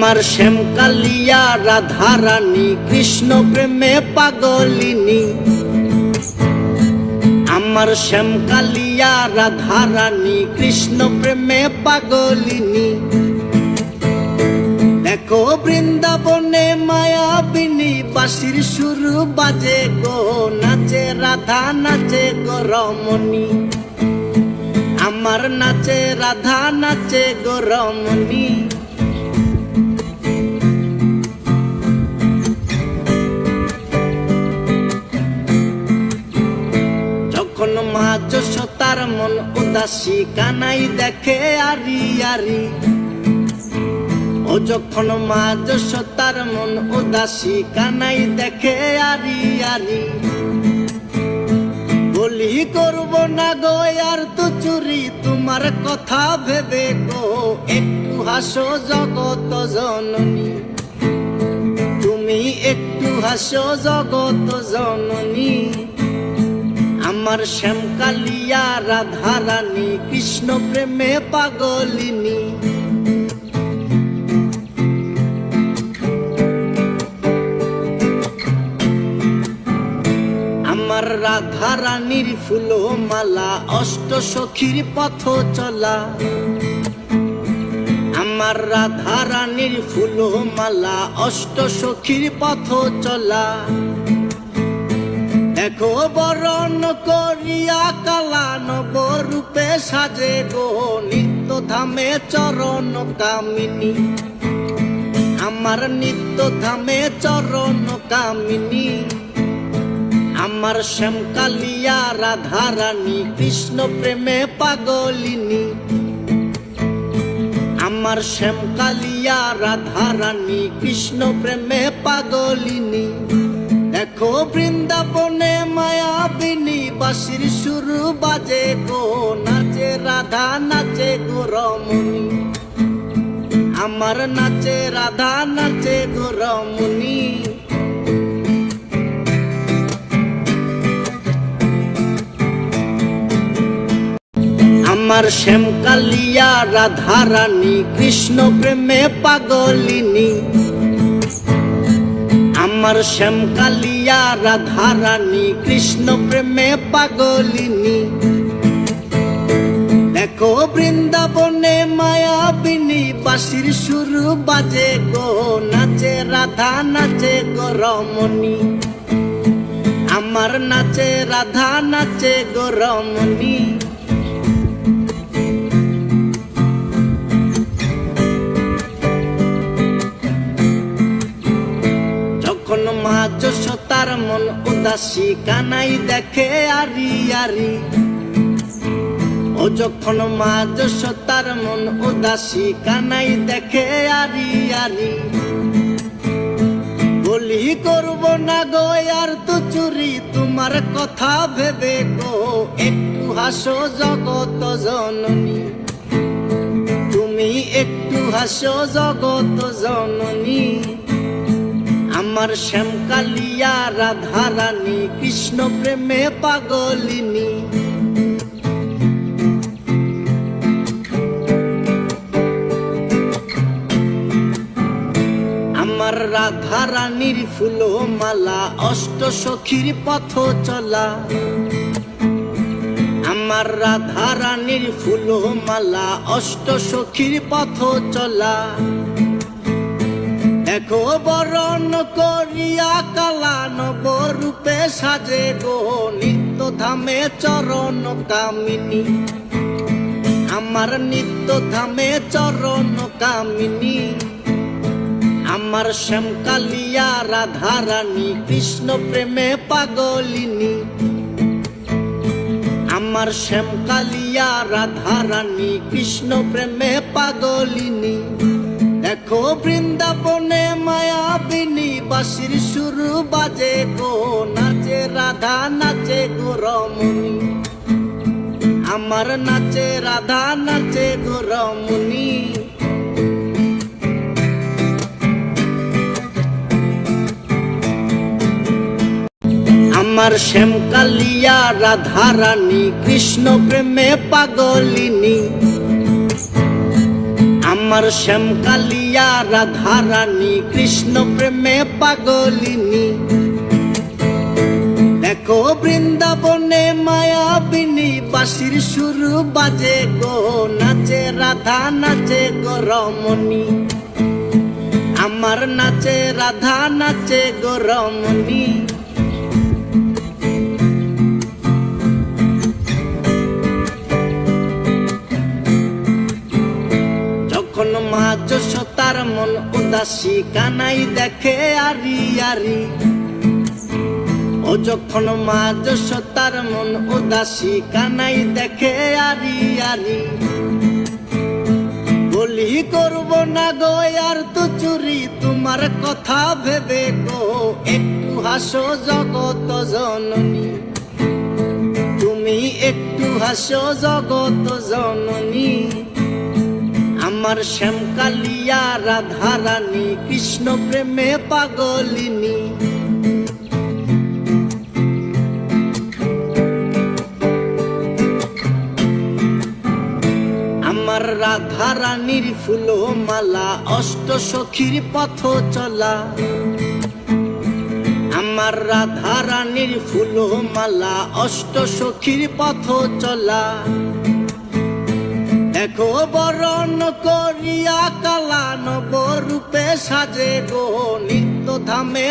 আমার শ্যামকালিয়া রাধা রানী কৃষ্ণ প্রেমে পাগলিনী। আমার শ্যামকালিয়া রাধা রানী কৃষ্ণ প্রেমে পাগলিনী। দেখো বৃন্দাবনে মায়াবিনী বাঁশির সুর বাজে গো, নাচে রাধা নাচে গো রমণী। আমার নাচে রাধা নাচে গো রমণী। যখন মা যশোদার মন উদাসী কানাই দেখে আরি আরি। ও যখন মা যশোদার মন উদাসী কানাই দেখে আরি আরি। বলি করব না গো আর তো চুরি তোমার কথা ভেবে গো, একটু হাসো জগত জননী। তুমি একটু হাসো জগত জননী। আমার শ্যামকালিয়া রাধা রানী কৃষ্ণ প্রেমে পাগলিনী। আমার রাধা রানীর ফুল মালা অষ্ট সখীর পথ চলা। আমার রাধা রানীর ফুল মালা অষ্ট সখীর পথ চলা। দেখো বরণ করিয়া কালা নব রূপে সাজে গো, নিত্য ধামে চরণ কামিনী। আমার নিত্য ধামে চরণ কামিনী। আমার শ্যামকালিয়া রাধা রানী কৃষ্ণ প্রেমে পাগলিনী। আমার শ্যামকালিয়া রাধা রানী কৃষ্ণ প্রেমে পাগলিনী। দেখো বৃন্দাবনে মায়াবিনী বাঁশির সুর বাজে গো, নাচে রাধা নাচে গো রমণী। আমার নাচে রাধা নাচে গো রমণী। আমার শ্যামকালিয়া রাধা রানী কৃষ্ণ প্রেমে পাগলিনী। আমার শ্যামকালিয়া রাধা রানী কৃষ্ণ প্রেমে পাগলিনী। দেখো বৃন্দাবনে মায়াবিনী বাঁশির সুর বাজে গো, নাচে রাধা নাচে গো রমণী। আমার নাচে রাধা নাচে গো রমণী। যখন মা যশোদার মন উদাসী কানাই দেখে আরি আরি। ও যখন মা যশোদার মন উদাসী কানাই দেখে আরি আরি। বলি করব না গো আর তো চুরি তোমার কথা ভেবে গো, একটু হাসো জগত জননী। তুমি একটু হাসো জগত জননী। আমার শ্যামকালিয়া রাধা রানী কৃষ্ণ প্রেমে পাগলিনী। আমার রাধা রানীর ফুল মালা অষ্ট সখীর পথ চলা। আমার রাধা রানীর ফুল মালা অষ্ট সখীর পথ চলা। দেখো বরণ করিয়া কালা নব রূপে সাজে গো, নিত্য ধামে চরণ কামিনী। আমার নিত্য ধামে চরণ কামিনী। আমার শ্যামকালিয়া রাধা রানী কৃষ্ণ প্রেমে পাগলিনী। আমার শ্যামকালিয়া রাধা রানী কৃষ্ণ প্রেমে পাগলিনী। দেখো বৃন্দাবনে মায়াবিনী বাঁশির সুর বাজে গো, নাচে রাধা নাচে গো রমণী। আমার নাচে রাধা নাচে গো রমণী। আমার শ্যামকালিয়া রাধা রানী কৃষ্ণ প্রেমে পাগলিনী। আমার শ্যামকালিয়া রাধারানী কৃষ্ণ প্রেমে পাগলিনী। দেখো বৃন্দাবনে মায়াবিনী বাঁশির সুর বাজে গো, নাচে রাধা নাচে গো রমণী। আমার নাচে রাধা নাচে গো রমণী। যখন মা যশোদার মন উদাসী কানাই দেখে আরি আরি। ও যখন মা যশোদার মন উদাসী কানাই দেখে আরি আরি। বলি করব না গো আর তো চুরি তোমার কথা ভেবে গো, একটু হাসো জগত জননী। তুমি একটু হাসো জগত জননী। আমার শ্যামকালিয়া রাধারানী কৃষ্ণ প্রেমে পাগলিনী। আমার রাধারানীর ফুলো মালা অষ্ট সখীর পথ চলা। আমার রাধারানীর ফুলো মালা অষ্ট সখীর পথ চলা। দেখো বরণ করিয়া কালা নব রূপে সাজে গো, নিত্য ধামে